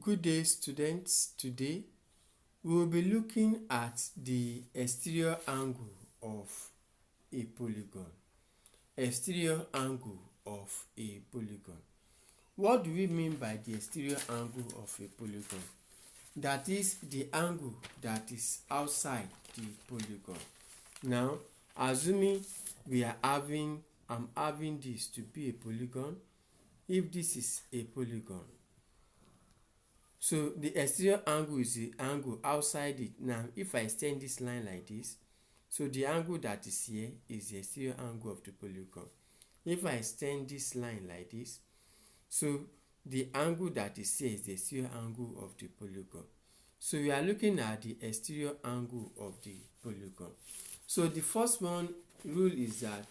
Good day, students. Today we will be looking at the exterior angle of a polygon. Exterior angle of a polygon. What do we mean by the exterior angle of a polygon? That is the angle that is outside the polygon. Now, assuming I'm having this to be a polygon. If this is a polygon, so the exterior angle is the angle outside it. Now, if I extend this line like this, so the angle that is here is the exterior angle of the polygon. If I extend this line like this, so the angle that is here is the exterior angle of the polygon. So we are looking at the exterior angle of the polygon. So the first one rule is that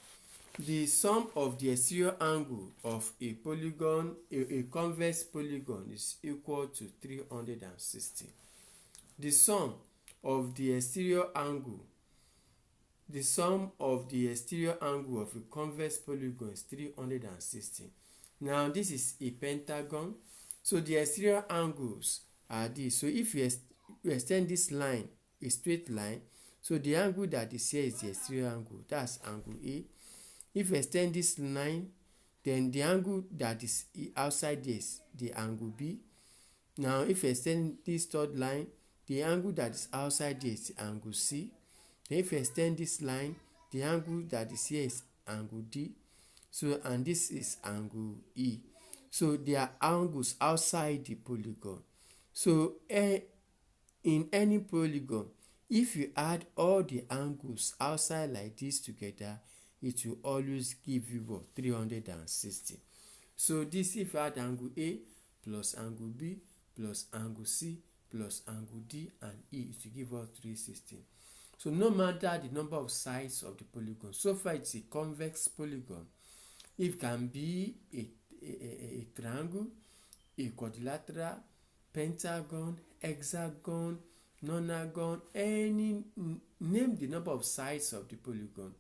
the sum of the exterior angle of a polygon, a convex polygon, is equal to 360. The sum of the exterior angle of a convex polygon is 360. Now this is a pentagon, so the exterior angles are this. So if you extend this line, a straight line, so the angle that is here is the exterior angle, that's angle A. If you extend this line, then the angle that is outside this, the angle B. Now, if you extend this third line, the angle that is outside this is angle C. Then if you extend this line, the angle that is here is angle D. So, and this is angle E. So, they are angles outside the polygon. So, in any polygon, if you add all the angles outside like this together, it will always give you what? 360. So this, if you add angle A plus angle B plus angle C plus angle D and E, it will give us 360. So no matter the number of sides of the polygon, so far it's a convex polygon. It can be a triangle, a quadrilateral, pentagon, hexagon, nonagon, any, name the number of sides of the polygon.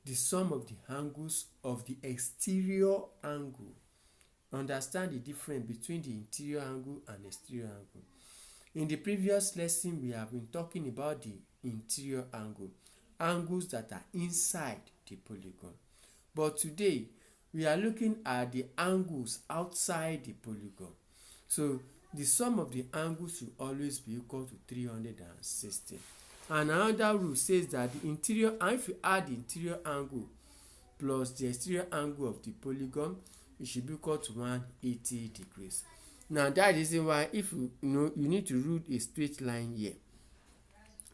The sum of the angles of the exterior angle. Understand the difference between the interior angle and exterior angle. In the previous lesson, we have been talking about the interior angle, angles that are inside the polygon. But today, we are looking at the angles outside the polygon. So, the sum of the angles will always be equal to 360. And another rule says that the interior, and if you add the interior angle plus the exterior angle of the polygon, it should be equal to 180 degrees. Now that is why, if you need to rule a straight line here.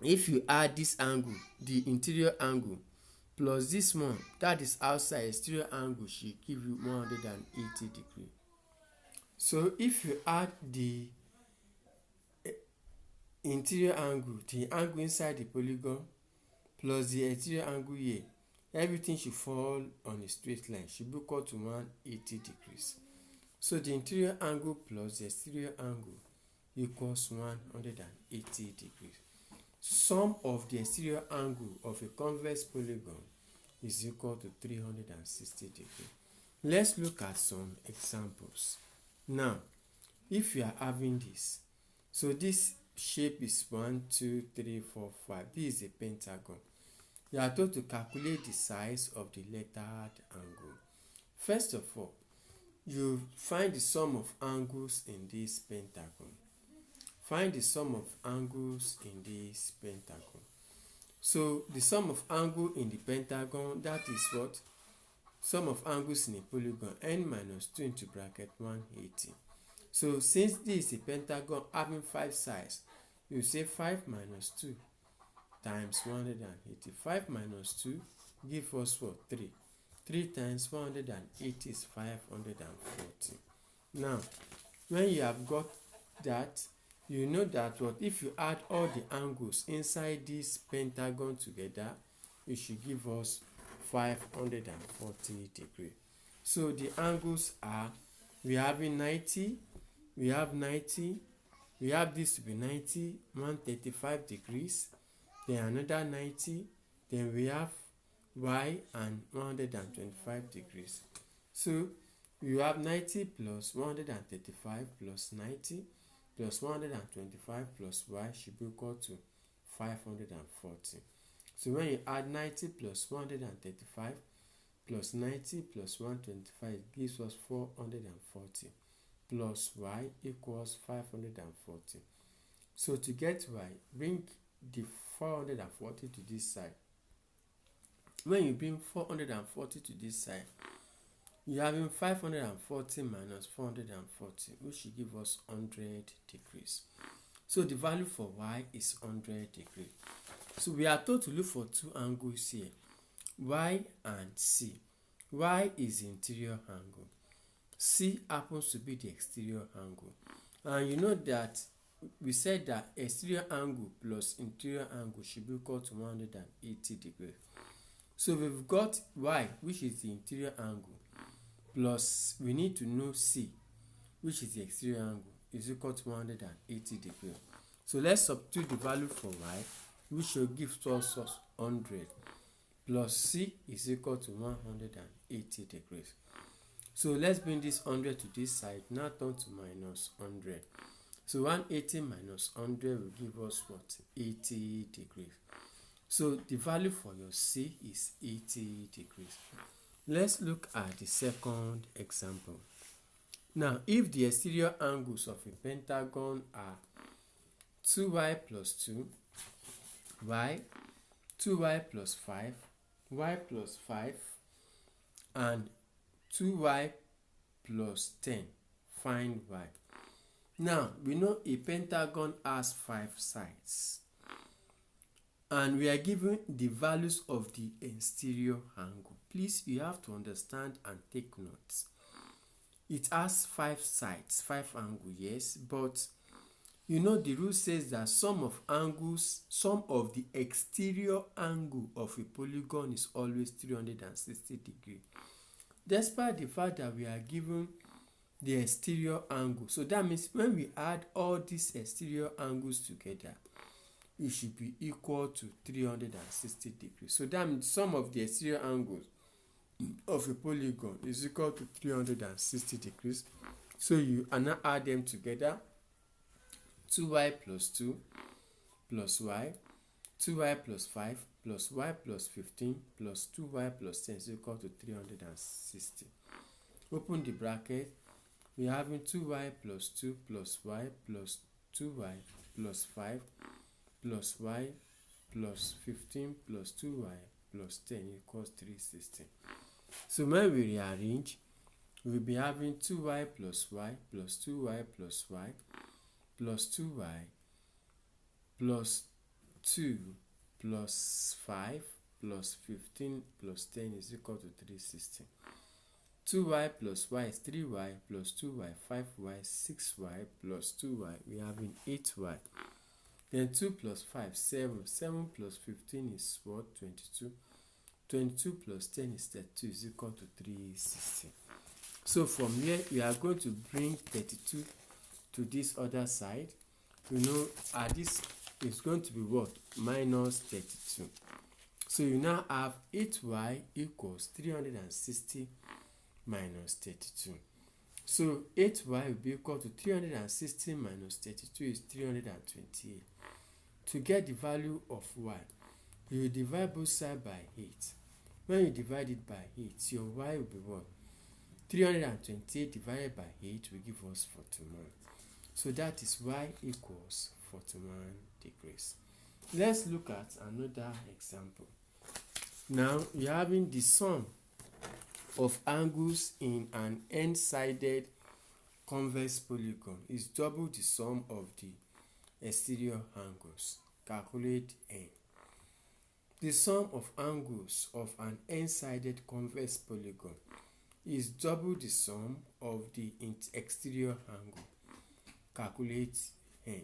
If you add this angle, the interior angle, plus this one, that is outside, exterior angle should give you 180 degrees. So if you add the interior angle, the angle inside the polygon, plus the exterior angle here, everything should fall on a straight line, should be equal to 180 degrees. So the interior angle plus the exterior angle equals 180 degrees. Sum of the exterior angle of a convex polygon is equal to 360 degrees. Let's look at some examples. Now, if you are having this, so this shape is 1, 2, 3, 4, 5. This is a pentagon. You are told to calculate the size of the lettered angle. First of all, you find the sum of angles in this pentagon. Find the sum of angles in this pentagon. So the sum of angle in the pentagon, that is what? Sum of angles in a polygon, n minus 2 into bracket 180. So since this is a pentagon having 5 sides, you say 5 minus 2 times 180. 5 minus 2 give us what? 3. 3 times 180 is 540. Now, when you have got that, you know that what? If you add all the angles inside this pentagon together, it should give us 540 degrees. So the angles are, we have 90, we have 90, we have this to be 90, 135 degrees, then another 90, then we have y and 125 degrees. So you have 90 plus 135 plus 90, plus 125 plus y should be equal to 540. So when you add 90 plus 135 plus 90 plus 125 gives us 440 plus y equals 540. So to get y, bring the 440 to this side. When you bring 440 to this side, you having 540 minus 440, which should give us 100 degrees. So the value for y is 100 degrees. So we are told to look for two angles here, y and c. Y is the interior angle. C happens to be the exterior angle. And you know that we said that exterior angle plus interior angle should be equal to 180 degrees. So we've got y, which is the interior angle, plus we need to know c, which is the exterior angle, is equal to 180 degrees. So let's substitute the value for y, which will give us 100, plus c is equal to 180 degrees. So let's bring this 100 to this side, now turn to minus 100. So 180 minus 100 will give us what? 80 degrees. So the value for your c is 80 degrees. Let's look at the second example. Now, if the exterior angles of a pentagon are 2y plus 2, y, 2y plus 5, y plus 5, and 2y plus 10, find y. Now, we know a pentagon has 5 sides, and we are given the values of the exterior angle. Please, you have to understand and take notes. It has 5 sides, 5 angles, yes, but you know the rule says that some of the exterior angle of a polygon is always 360 degrees. Despite the fact that we are given the exterior angle, so that means when we add all these exterior angles together, it should be equal to 360 degrees. So that means some of the exterior angles of a polygon is equal to 360 degrees. So you now add them together. 2y plus 2 plus y, 2y plus 5 plus y plus 15 plus 2y plus 10 is equal to 360. Open the bracket. We are having 2y plus 2 plus y plus 2y plus 5 plus y plus 15 plus 2y plus 10 equals 360. So when we rearrange, we'll be having 2y plus y plus 2y plus y plus 2y plus 2 plus 5 plus 15 plus 10 is equal to 360. 2y plus y is 3y plus 2y, 5y, 6y plus 2y, we have in 8y. Then 2 plus 5, 7. 7 plus 15 is what? 22. 22 plus 10 is 32 is equal to 360. So from here, we are going to bring 32 to this other side. You know, this is going to be what? Minus 32. So you now have 8y equals 360 minus 32. So 8y will be equal to 360 minus 32 is 328. To get the value of y, you will divide both sides by 8. When you divide it by 8, your y will be what? 328 divided by 8 will give us 41. So that is y equals 41 degrees. Let's look at another example. Now we are having the sum of angles in an n-sided convex polygon is double the sum of the exterior angles. Calculate n. The sum of angles of an n-sided convex polygon is double the sum of the exterior angle. Calculate n.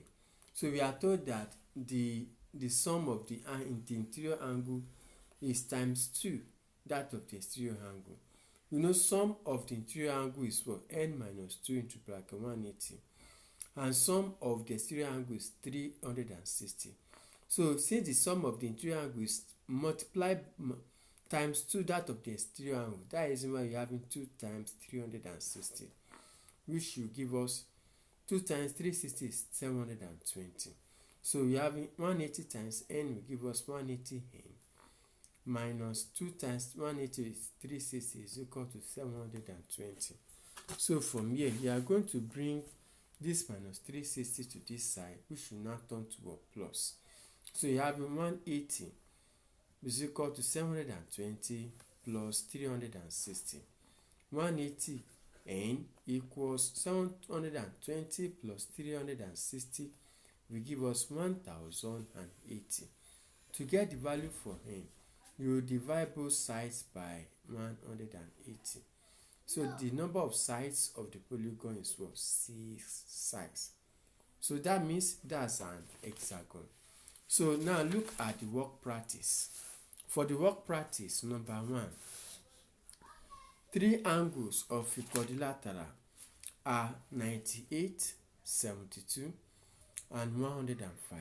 So we are told that the sum of the interior angle is times 2 that of the exterior angle. You know, sum of the interior angle is what? N minus 2 into bracket 180. And sum of the exterior angle is 360. So since the sum of the interior angle is multiplied times 2 that of the exterior angle, that is why you're having 2 times 360, which will give us 2 times 360 is 720. So we have 180 times n will give us 180n minus 2 times 180 is 360 is equal to 720. So from here, we are going to bring this minus 360 to this side, which will now turn to a plus. So you have 180 is equal to 720 plus 360. 180n equals 720 plus 360 will give us 1080. To get the value for n, you will divide both sides by 180. So the number of sides of the polygon is what? 6 sides. So that means that's an hexagon. So now look at the work practice. For the work practice, number 1, 3 angles of a quadrilateral are 98, 72, and 105.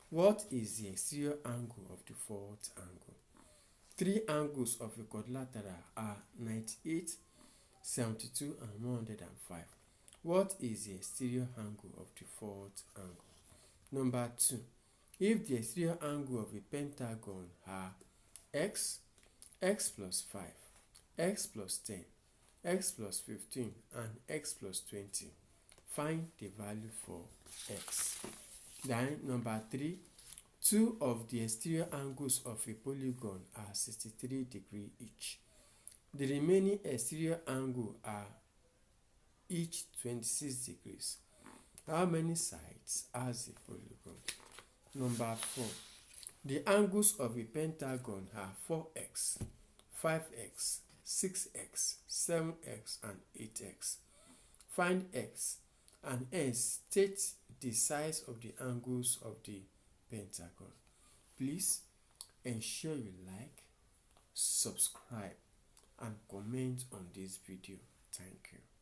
What is the exterior angle of the fourth angle? 3 angles of a quadrilateral are 98, 72, and 105. What is the exterior angle of the fourth angle? Number 2. If the exterior angle of a pentagon are x, x plus 5, x plus 10, x plus 15, and x plus 20, find the value for x. Then number 3. 2 of the exterior angles of a polygon are 63 degrees each. The remaining exterior angle are each 26 degrees. How many sides has a polygon? Number 4. The angles of a pentagon are 4x, 5x, 6x, 7x, and 8x. Find x and hence state the size of the angles of the pentagon. Please ensure you like, subscribe, and comment on this video. Thank you.